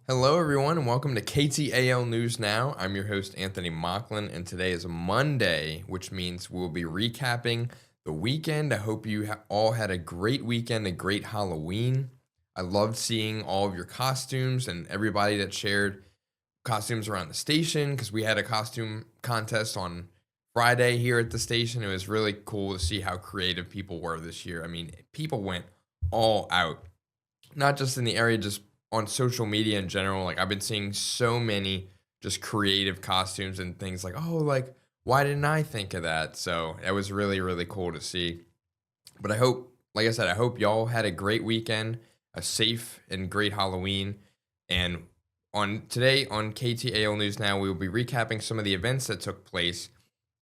Hello, everyone, and welcome to KTAL News Now. I'm your host, Anthony Mocklin, and today is Monday, which means we'll be recapping the weekend. I hope you all had a great weekend, a great Halloween. I loved seeing all of your costumes and everybody that shared costumes around the station because we had a costume contest on Friday here at the station. It was really cool to see how creative people were this year. I mean, people went all out, not just in the area, just on social media in general. Like, I've been seeing so many just creative costumes and things like, oh, like, why didn't I think of that? So it was really, really cool to see. But I hope, like I said, I hope y'all had a great weekend, a safe and great Halloween. And on today on KTAL News Now, we will be recapping some of the events that took place.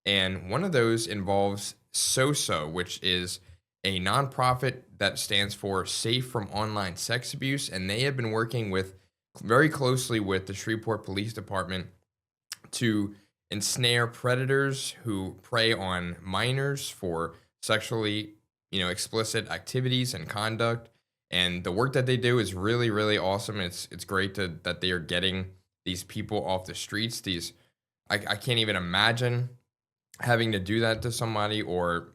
And one of those involves SOSA, which is a nonprofit that stands for Safe from Online Sex Abuse. And they have been working with very closely with the Shreveport Police Department to ensnare predators who prey on minors for sexually, explicit activities and conduct. And the work that they do is really, really awesome. It's great that they are getting these people off the streets. I can't even imagine having to do that to somebody, or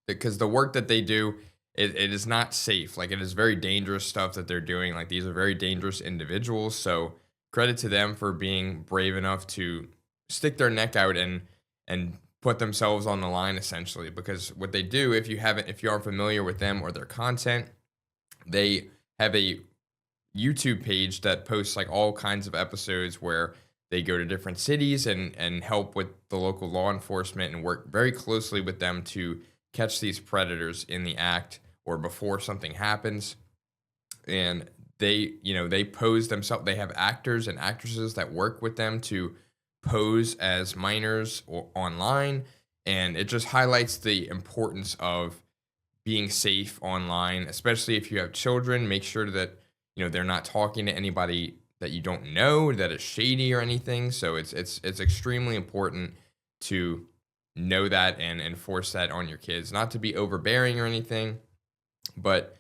because the work that they do, it is not safe. Like, it is very dangerous stuff that they're doing. Like, these are very dangerous individuals. So credit to them for being brave enough to stick their neck out and put themselves on the line, essentially. Because what they do, if you aren't familiar with them or their content, they have a YouTube page that posts like all kinds of episodes where they go to different cities and help with the local law enforcement and work very closely with them to catch these predators in the act or before something happens. And they pose themselves. They have actors and actresses that work with them to pose as minors or online. And it just highlights the importance of being safe online, especially if you have children. Make sure that they're not talking to anybody that you don't know that is shady or anything. So it's extremely important to know that and enforce that on your kids, not to be overbearing or anything, but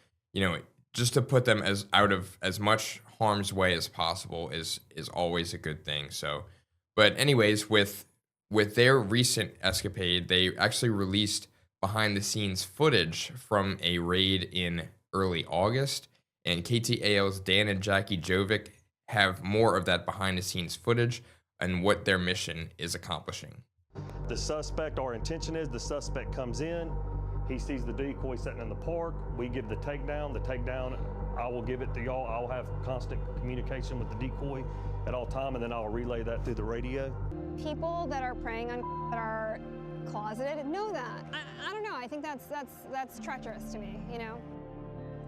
just to put them as out of as much harm's way as possible is always a good thing. So, but anyways, with their recent escapade, they actually released behind the scenes footage from a raid in early August, and KTAL's Dan and Jackie Jovic have more of that behind the scenes footage and what their mission is accomplishing. The suspect, our intention is the suspect comes in, he sees the decoy sitting in the park, we give the takedown. The takedown, I will give it to y'all. I'll have constant communication with the decoy at all time, and then I'll relay that through the radio. People that are preying on that are closeted know that. I don't know. I think that's treacherous to me.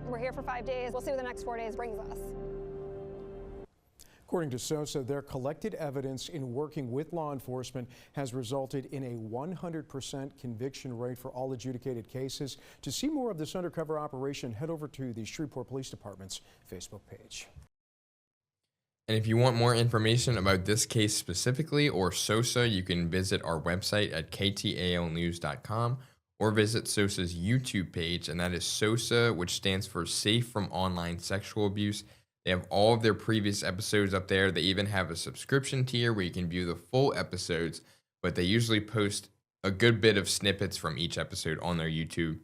We're here for 5 days. We'll see what the next 4 days brings us. According to SOSA, their collected evidence in working with law enforcement has resulted in a 100% conviction rate for all adjudicated cases. To see more of this undercover operation, head over to the Shreveport Police Department's Facebook page. And if you want more information about this case specifically or SOSA, you can visit our website at ktalnews.com or visit SOSA's YouTube page, and that is SOSA, which stands for Safe from Online Sexual Abuse. They have all of their previous episodes up there. They even have a subscription tier where you can view the full episodes, but they usually post a good bit of snippets from each episode on their YouTube.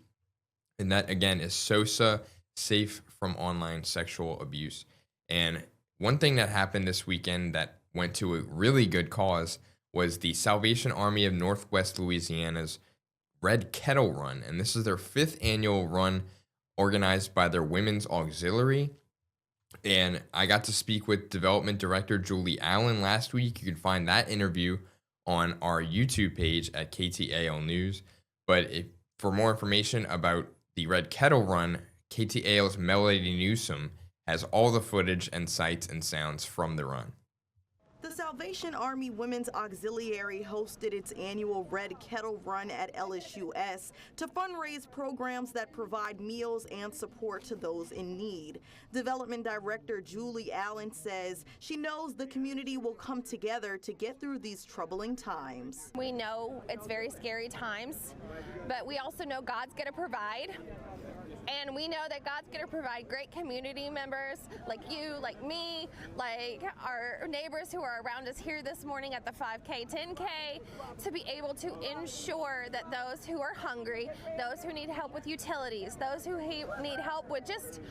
And that, again, is SOSA, Safe from Online Sexual Abuse. And one thing that happened this weekend that went to a really good cause was the Salvation Army of Northwest Louisiana's Red Kettle Run. And this is their 5th annual run organized by their Women's Auxiliary. And I got to speak with Development Director Julie Allen last week. You can find that interview on our YouTube page at KTAL News. But for more information about the Red Kettle Run, KTAL's Melody Newsom has all the footage and sights and sounds from the run. The Salvation Army Women's Auxiliary hosted its annual Red Kettle Run at LSUS to fundraise programs that provide meals and support to those in need. Development Director Julie Allen says she knows the community will come together to get through these troubling times. We know it's very scary times, but we also know God's going to provide. And we know that God's going to provide great community members like you, like me, like our neighbors who are around us here this morning at the 5K, 10K, to be able to ensure that those who are hungry, those who need help with utilities, those who need help with just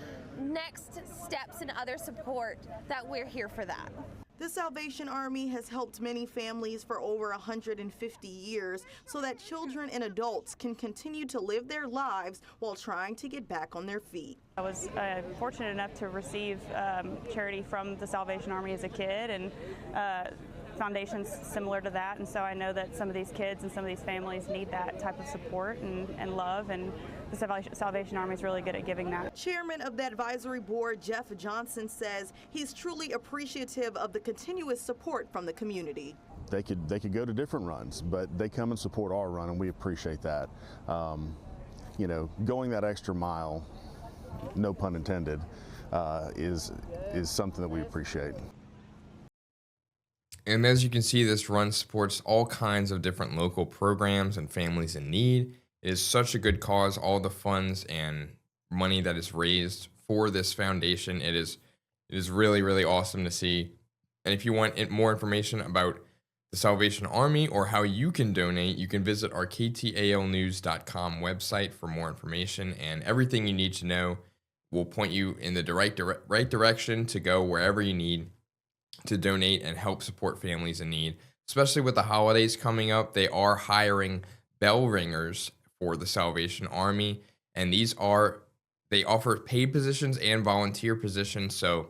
next steps and other support, that we're here for that. The Salvation Army has helped many families for over 150 years so that children and adults can continue to live their lives while trying to get back on their feet. I was fortunate enough to receive charity from the Salvation Army as a kid, and foundations similar to that, and so I know that some of these kids and some of these families need that type of support and love, and the Salvation Army is really good at giving that. Chairman of the advisory board, Jeff Johnson, says he's truly appreciative of the continuous support from the community. They could go to different runs, but they come and support our run, and we appreciate that. You know, going that extra mile, no pun intended, is something that we appreciate. And as you can see, this run supports all kinds of different local programs and families in need. It is such a good cause. All the funds and money that is raised for this foundation, it is really, really awesome to see. And if you want more information about the Salvation Army or how you can donate, you can visit our KTALnews.com website for more information, and everything you need to know will point you in the right direction to go wherever you need to donate and help support families in need. Especially with the holidays coming up, they are hiring bell ringers for the Salvation Army, and they offer paid positions and volunteer positions, so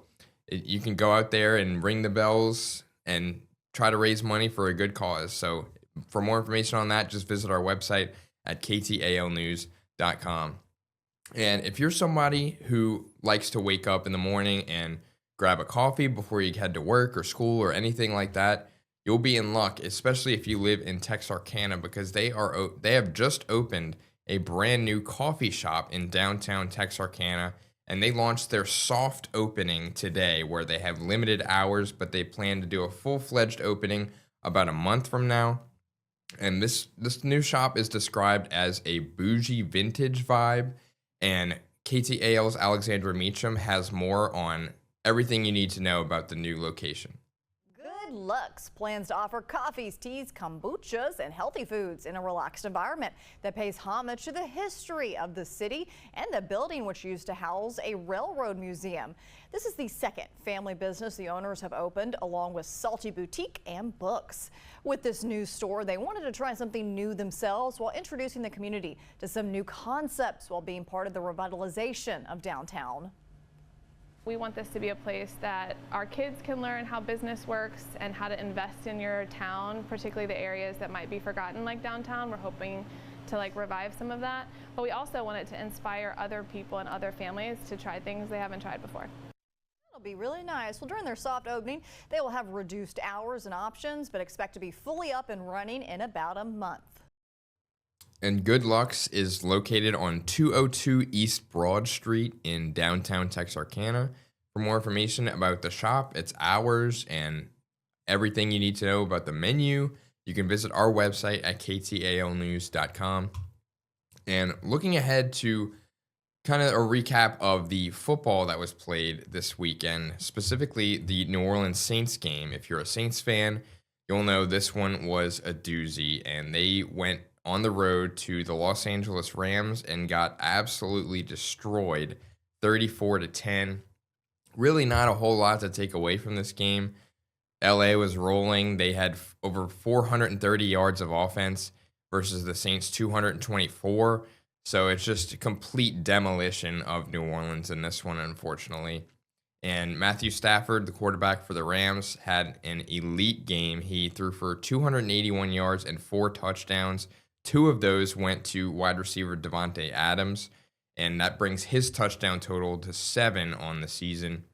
you can go out there and ring the bells and try to raise money for a good cause. So for more information on that, just visit our website at KTALnews.com. And if you're somebody who likes to wake up in the morning and grab a coffee before you head to work or school or anything like that, you'll be in luck, especially if you live in Texarkana, because they have just opened a brand new coffee shop in downtown Texarkana, and they launched their soft opening today where they have limited hours, but they plan to do a full-fledged opening about a month from now. And this new shop is described as a bougie vintage vibe, and KTAL's Alexandra Meacham has more on everything you need to know about the new location. Good Lux plans to offer coffees, teas, kombuchas, and healthy foods in a relaxed environment that pays homage to the history of the city and the building which used to house a railroad museum. This is the second family business the owners have opened, along with Salty Boutique and books. With this new store, they wanted to try something new themselves while introducing the community to some new concepts while being part of the revitalization of downtown. We want this to be a place that our kids can learn how business works and how to invest in your town, particularly the areas that might be forgotten like downtown. We're hoping to revive some of that, but we also want it to inspire other people and other families to try things they haven't tried before. It'll be really nice. Well, during their soft opening, they will have reduced hours and options, but expect to be fully up and running in about a month. And Good Lux is located on 202 East Broad Street in downtown Texarkana. For more information about the shop, its hours, and everything you need to know about the menu, you can visit our website at KTALnews.com. And looking ahead to kind of a recap of the football that was played this weekend, specifically the New Orleans Saints game. If you're a Saints fan, you'll know this one was a doozy, and they went on the road to the Los Angeles Rams and got absolutely destroyed, 34-10. Really not a whole lot to take away from this game. LA was rolling. They had over 430 yards of offense versus the Saints 224. So it's just a complete demolition of New Orleans in this one, unfortunately. And Matthew Stafford, the quarterback for the Rams, had an elite game. He threw for 281 yards and 4 touchdowns. 2 of those went to wide receiver Devontae Adams, and that brings his touchdown total to 7 on the season.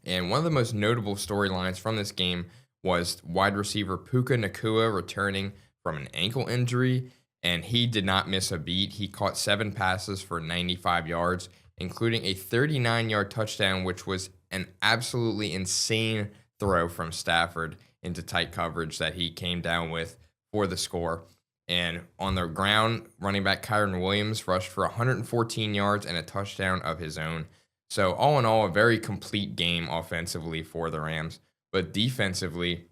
And one of the most notable storylines from this game was wide receiver Puka Nacua returning from an ankle injury, and he did not miss a beat. He caught 7 passes for 95 yards, including a 39-yard touchdown, which was an absolutely insane throw from Stafford into tight coverage that he came down with for the score. And on the ground, running back Kyron Williams rushed for 114 yards and a touchdown of his own. So all in all, a very complete game offensively for the Rams. But defensively,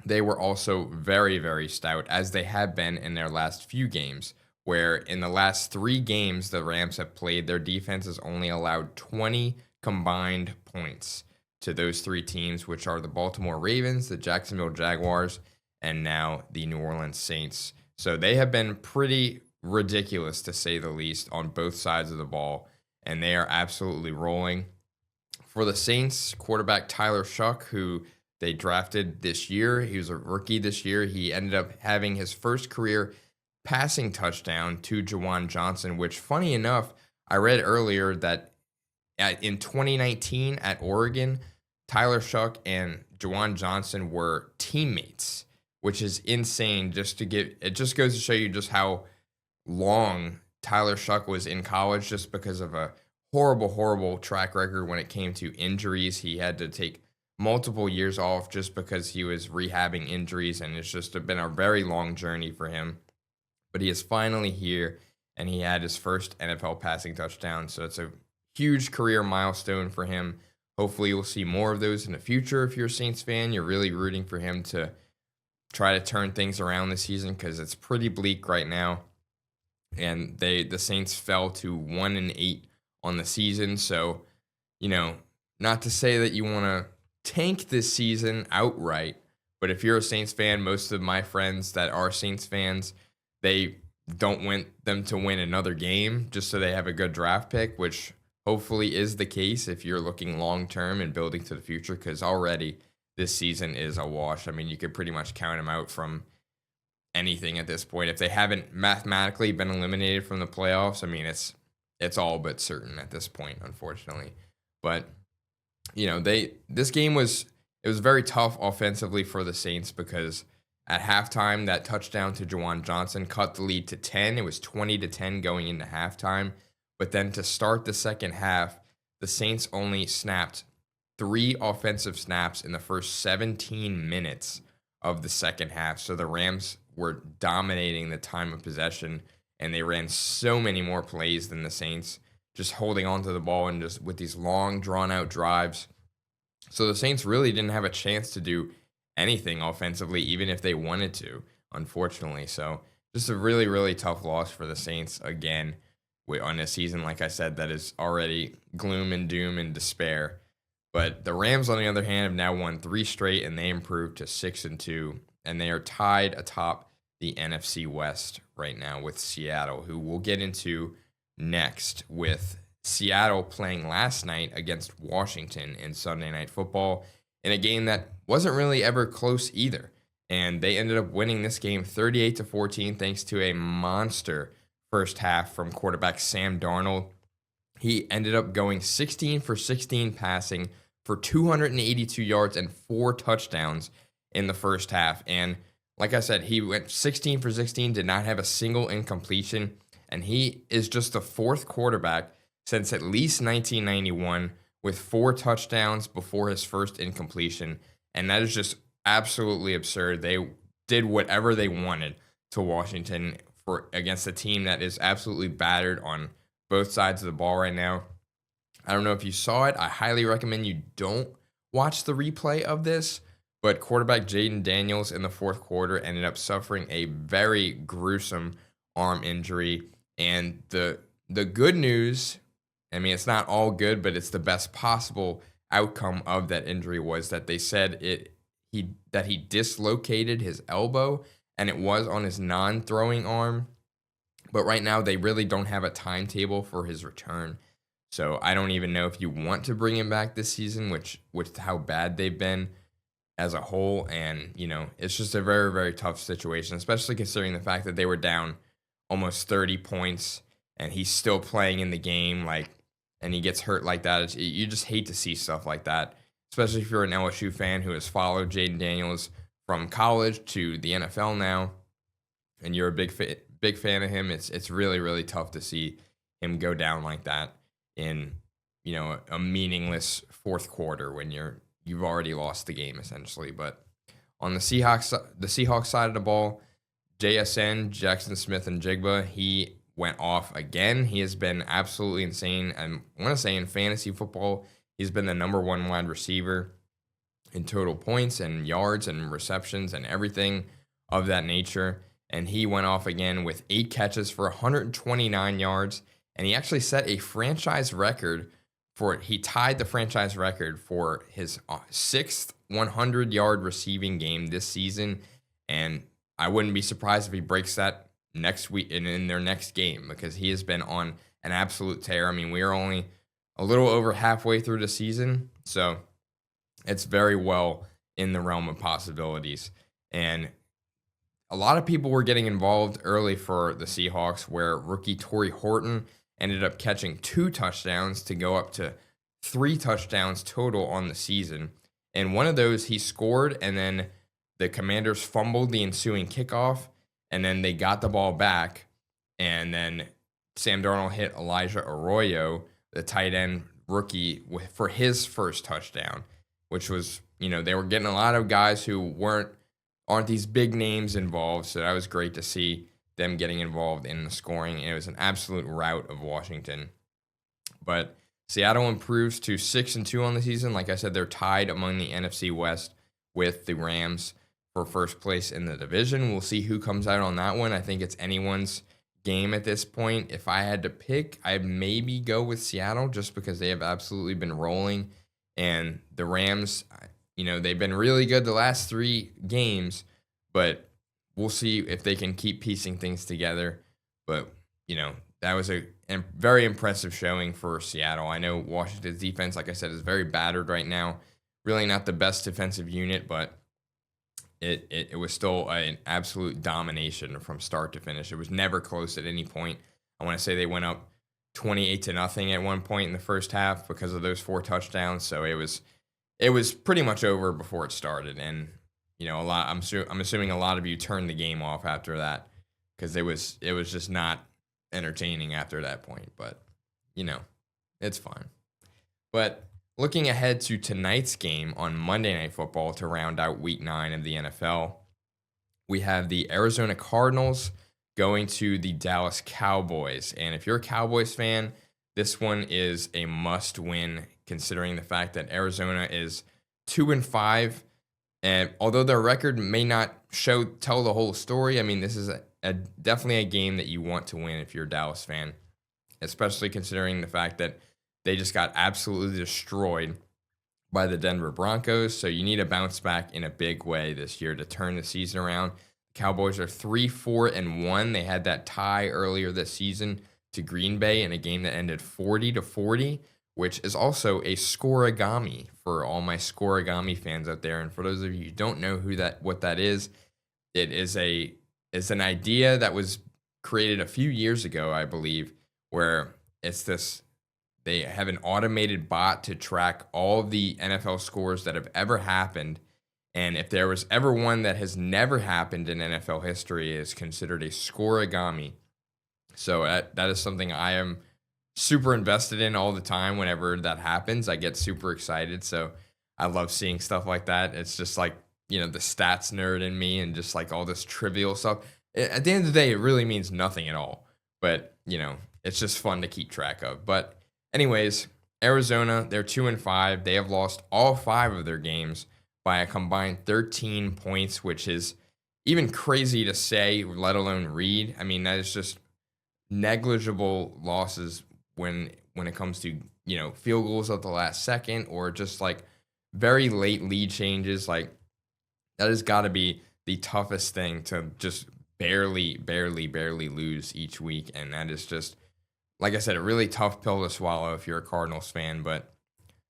they were also very, very stout, as they have been in their last few games, where in the last 3 games the Rams have played, their defense has only allowed 20 combined points to those 3 teams, which are the Baltimore Ravens, the Jacksonville Jaguars, and now the New Orleans Saints. So they have been pretty ridiculous, to say the least, on both sides of the ball, and they are absolutely rolling. For the Saints, quarterback Tyler Shuck, who they drafted this year, he was a rookie this year. He ended up having his first career passing touchdown to Juwan Johnson, which, funny enough, I read earlier that in 2019 at Oregon, Tyler Shuck and Juwan Johnson were teammates, which is insane. It just goes to show you just how long Tyler Shuck was in college, just because of a horrible track record when it came to injuries. He had to take multiple years off just because he was rehabbing injuries, and it's just been a very long journey for him. But he is finally here, and he had his first NFL passing touchdown, so it's a huge career milestone for him. Hopefully we'll see more of those in the future. If you're a Saints fan, you're really rooting for him to try to turn things around this season, because it's pretty bleak right now. And the Saints fell to 1-8 on the season. So, not to say that you want to tank this season outright, but if you're a Saints fan, most of my friends that are Saints fans, they don't want them to win another game just so they have a good draft pick, which hopefully is the case if you're looking long-term and building to the future, because already this season is a wash. I mean, you could pretty much count them out from anything at this point. If they haven't mathematically been eliminated from the playoffs, I mean, it's all but certain at this point, unfortunately. But, this game was very tough offensively for the Saints, because at halftime, that touchdown to Juwan Johnson cut the lead to 10. It was 20-10 going into halftime. But then to start the second half, the Saints only snapped 3 offensive snaps in the first 17 minutes of the second half. So the Rams were dominating the time of possession, and they ran so many more plays than the Saints, just holding on to the ball and just with these long, drawn-out drives. So the Saints really didn't have a chance to do anything offensively, even if they wanted to, unfortunately. So just a really, really tough loss for the Saints again on a season, like I said, that is already gloom and doom and despair. But the Rams, on the other hand, have now won 3 straight, and they improved to 6-2, and they are tied atop the NFC West right now with Seattle, who we'll get into next, with Seattle playing last night against Washington in Sunday Night Football in a game that wasn't really ever close either. And they ended up winning this game 38-14 thanks to a monster first half from quarterback Sam Darnold. He ended up going 16 for 16 passing for 282 yards and 4 touchdowns in the first half. And like I said, he went 16 for 16, did not have a single incompletion, and he is just the 4th quarterback since at least 1991 with 4 touchdowns before his first incompletion. And that is just absolutely absurd. They did whatever they wanted to Washington against a team that is absolutely battered on both sides of the ball right now. I don't know if you saw it. I highly recommend you don't watch the replay of this, but quarterback Jaden Daniels in the 4th quarter ended up suffering a very gruesome arm injury. And the good news, I mean, it's not all good, but it's the best possible outcome of that injury, was that they said that he dislocated his elbow, and it was on his non-throwing arm. But right now, they really don't have a timetable for his return. So I don't even know if you want to bring him back this season, with how bad they've been as a whole. And, it's just a very, very tough situation, especially considering the fact that they were down almost 30 points and he's still playing in the game, and he gets hurt like that. You just hate to see stuff like that especially if you're an LSU fan who has followed Jaden Daniels from college to the NFL now, and you're a big fan of him. It's really, really tough to see him go down like that in, a meaningless fourth quarter when you've already lost the game essentially. But on the Seahawks side of the ball, JSN, Jackson Smith and Jigba, he went off again. He has been absolutely insane. I want to say in fantasy football, he's been the number one wide receiver in total points and yards and receptions and everything of that nature. And he went off again with 8 catches for 129 yards. And he actually set a franchise record he tied the franchise record for his 6th 100-yard receiving game this season. And I wouldn't be surprised if he breaks that next week in their next game, because he has been on an absolute tear. I mean, we are only a little over halfway through the season, so it's very well in the realm of possibilities. And a lot of people were getting involved early for the Seahawks, where rookie Torrey Horton ended up catching 2 touchdowns to go up to 3 touchdowns total on the season. And one of those he scored, and then the Commanders fumbled the ensuing kickoff, and then they got the ball back, and then Sam Darnold hit Elijah Arroyo, the tight end rookie, for his first touchdown, which was, they were getting a lot of guys who aren't these big names involved, so that was great to see them getting involved in the scoring, and it was an absolute rout of Washington. But Seattle improves to 6-2 on the season. Like I said, they're tied among the NFC West with the Rams for first place in the division. We'll see who comes out on that one. I think it's anyone's game at this point. If I had to pick, I'd maybe go with Seattle, just because they have absolutely been rolling. And the Rams, they've been really good the last 3 games, but we'll see if they can keep piecing things together. But, that was a very impressive showing for Seattle. I know Washington's defense, like I said, is very battered right now. Really not the best defensive unit, but it was still an absolute domination from start to finish. It was never close at any point. I want to say they went up 28-0 at one point in the first half because of those 4 touchdowns. So it was pretty much over before it started. And I'm assuming a lot of you turned the game off after that, because it was just not entertaining after that point. But it's fine. But looking ahead to tonight's game on Monday Night Football to round out Week 9 of the NFL, we have the Arizona Cardinals going to the Dallas Cowboys. And if you're a Cowboys fan, this one is a must-win, considering the fact that Arizona is 2-5. And although their record may not tell the whole story, I mean, this is definitely a game that you want to win if you're a Dallas fan, especially considering the fact that they just got absolutely destroyed by the Denver Broncos. So you need to bounce back in a big way this year to turn the season around. Cowboys are 3-4-1. They had that tie earlier this season to Green Bay in a game that ended 40-40, which is also a scoregami for all my scoregami fans out there. And for those of you who don't know what that is, it's an idea that was created a few years ago, I believe, where they have an automated bot to track all of the NFL scores that have ever happened. And if there was ever one that has never happened in NFL history, it is considered a scoregami. So that is something I am super invested in all the time. Whenever that happens, I get super excited. So I love seeing stuff like that. It's just like, the stats nerd in me and just like all this trivial stuff. At the end of the day, it really means nothing at all. But, it's just fun to keep track of. But anyways, Arizona, they're 2-5. They have lost all 5 of their games by a combined 13 points, which is even crazy to say, let alone read. I mean, that is just negligible losses when it comes to, field goals at the last second, or just like very late lead changes. Like, that has got to be the toughest thing to just barely lose each week. And that is just, like I said, a really tough pill to swallow if you're a Cardinals fan. But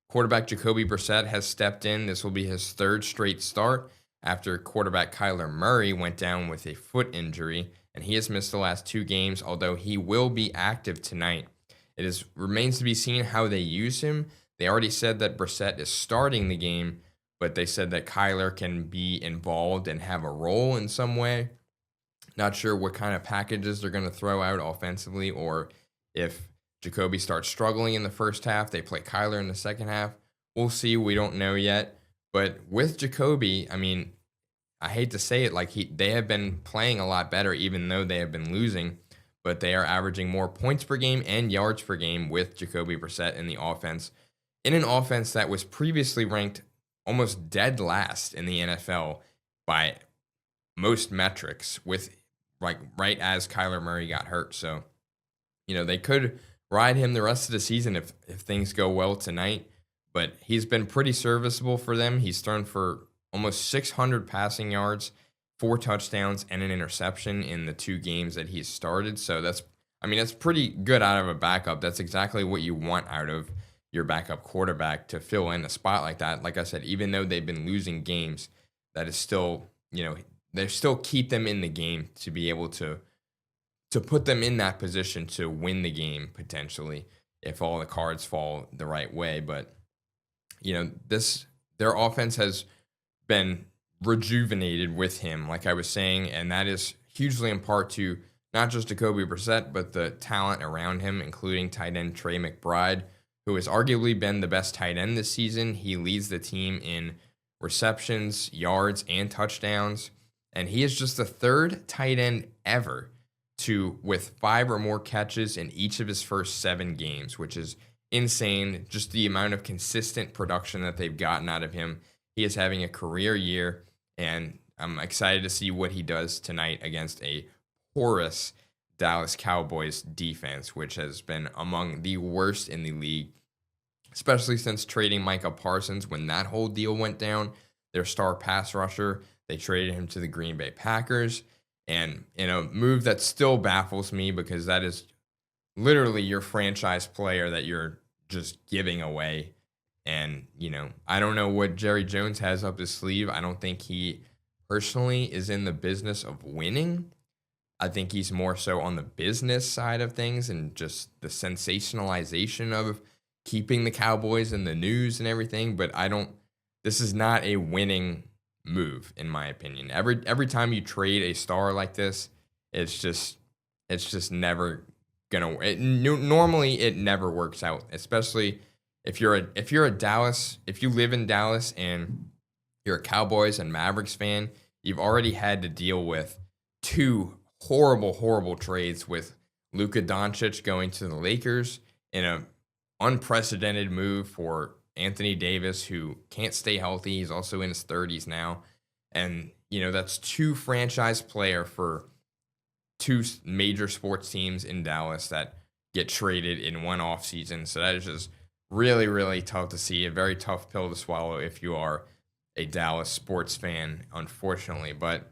quarterback Jacoby Brissett has stepped in. This will be his 3rd straight start after quarterback Kyler Murray went down with a foot injury, and he has missed the last 2 games, although he will be active tonight. It remains to be seen how they use him. They already said that Brissett is starting the game, but they said that Kyler can be involved and have a role in some way. Not sure what kind of packages they're going to throw out offensively, or if Jacoby starts struggling in the first half, they play Kyler in the second half. We'll see. We don't know yet. But with Jacoby, I mean, I hate to say it, like they have been playing a lot better, even though they have been losing. But they are averaging more points per game and yards per game with Jacoby Brissett in the offense, in an offense that was previously ranked almost dead last in the NFL by most metrics, with like right as Kyler Murray got hurt. So, they could ride him the rest of the season if things go well tonight. But he's been pretty serviceable for them. He's thrown for almost 600 passing yards, 4 touchdowns, and an interception in the 2 games that he's started. So that's pretty good out of a backup. That's exactly what you want out of your backup quarterback, to fill in a spot like that. Like I said, even though they've been losing games, that is still, they still keep them in the game to be able to put them in that position to win the game potentially if all the cards fall the right way. But their offense has been rejuvenated with him, like I was saying, and that is hugely in part to not just Jacoby Brissett, but the talent around him, including tight end Trey McBride, who has arguably been the best tight end this season. He leads the team in receptions, yards, and touchdowns, and he is just the 3rd tight end ever with 5 or more catches in each of his first 7 games, which is insane. Just the amount of consistent production that they've gotten out of him. He is having a career year, and I'm excited to see what he does tonight against a porous Dallas Cowboys defense, which has been among the worst in the league, especially since trading Micah Parsons. When that whole deal went down, their star pass rusher, they traded him to the Green Bay Packers, and in a move that still baffles me, because that is literally your franchise player that you're just giving away. And, I don't know what Jerry Jones has up his sleeve. I don't think he personally is in the business of winning. I think he's more so on the business side of things and just the sensationalization of keeping the Cowboys in the news and everything. But this is not a winning move, in my opinion. Every time you trade a star like this, it's just never gonna. Normally, it never works out, especially if you live in Dallas and you're a Cowboys and Mavericks fan. You've already had to deal with 2 horrible trades, with Luka Doncic going to the Lakers in an unprecedented move for Anthony Davis, who can't stay healthy. He's also in his 30s now. And, that's 2 franchise player for 2 major sports teams in Dallas that get traded in one offseason. So that is just really, really tough to see. A very tough pill to swallow if you are a Dallas sports fan, unfortunately. But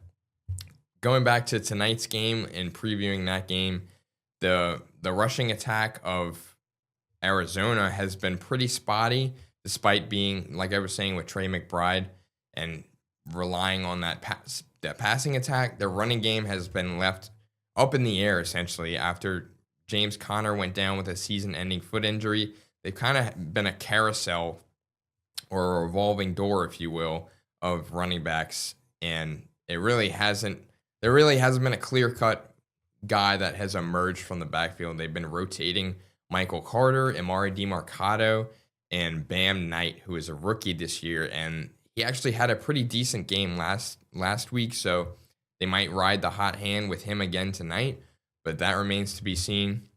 going back to tonight's game and previewing that game, the rushing attack of Arizona has been pretty spotty, despite being, like I was saying, with Trey McBride and relying on that passing attack. Their running game has been left up in the air, essentially. After James Conner went down with a season-ending foot injury, they've kind of been a carousel, or a revolving door, if you will, of running backs, and there really hasn't been a clear-cut guy that has emerged from the backfield. They've been rotating Michael Carter, Amari DeMarcado, and Bam Knight, who is a rookie this year, and he actually had a pretty decent game last week, so they might ride the hot hand with him again tonight, but that remains to be seen.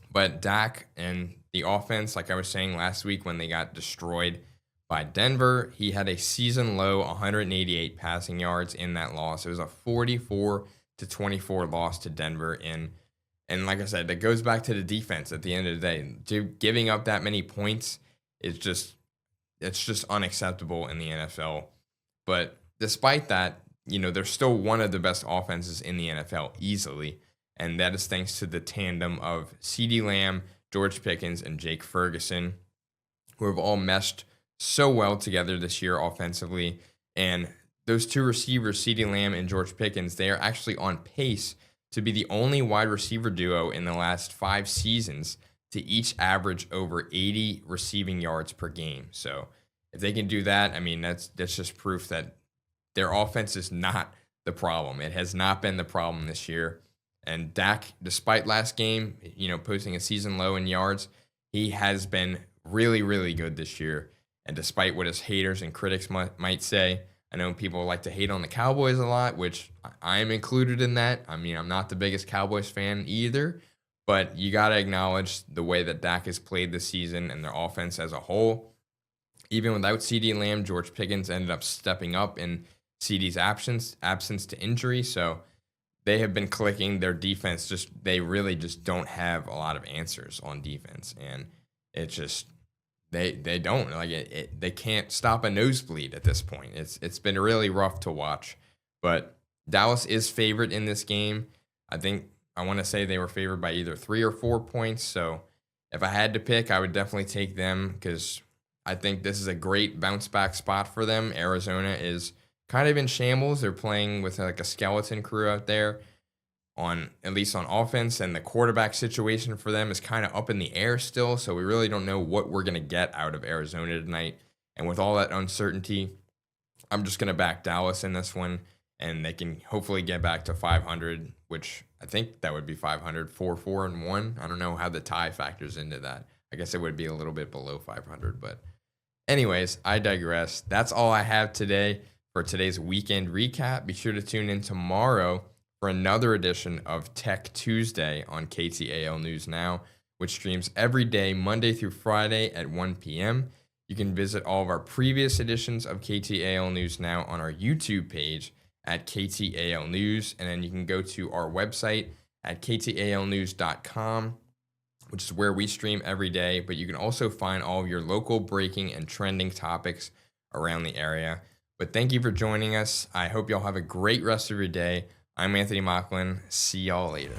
But Dak and the offense, like I was saying last week when they got destroyed by Denver, he had a season-low 188 passing yards in that loss. It was a 44-24 loss to Denver, and like I said, that goes back to the defense at the end of the day. Giving up that many points is just unacceptable in the NFL. But despite that, they're still one of the best offenses in the NFL easily, and that is thanks to the tandem of CeeDee Lamb, George Pickens, and Jake Ferguson, who have all meshed so well together this year offensively. And those 2 receivers, CeeDee Lamb and George Pickens, they are actually on pace to be the only wide receiver duo in the last 5 seasons to to each average over 80 receiving yards per game. So if they can do that, I mean, that's just proof that their offense is not the problem. It has not been the problem this year. And Dak, despite last game, posting a season low in yards, he has been really, really good this year. And despite what his haters and critics might say, I know people like to hate on the Cowboys a lot, which I am included in that. I mean, I'm not the biggest Cowboys fan either, but you got to acknowledge the way that Dak has played this season and their offense as a whole. Even without CeeDee Lamb, George Pickens ended up stepping up in CeeDee's absence to injury. So they have been clicking. Their defense they really just don't have a lot of answers on defense, and it's just they don't they can't stop a nosebleed at this point. It's been really rough to watch, but Dallas is favored in this game. I want to say they were favored by either 3 or 4 points. So if I had to pick, I would definitely take them because I think this is a great bounce back spot for them. Arizona is kind of in shambles. They're playing with like a skeleton crew out there at least on offense, and the quarterback situation for them is kind of up in the air still. So we really don't know what we're going to get out of Arizona tonight. And with all that uncertainty, I'm just going to back Dallas in this one, and they can hopefully get back to 500, which I think that would be 500, 4-4-1. I don't know how the tie factors into that. I guess it would be a little bit below 500, but anyways, I digress. That's all I have today for today's weekend recap. Be sure to tune in tomorrow for another edition of Tech Tuesday on KTAL News Now, which streams every day, Monday through Friday at 1 p.m. You can visit all of our previous editions of KTAL News Now on our YouTube page at KTAL News, and then you can go to our website at ktalnews.com, which is where we stream every day, but you can also find all of your local breaking and trending topics around the area. But thank you for joining us. I hope y'all have a great rest of your day. I'm Anthony Mocklin. See y'all later.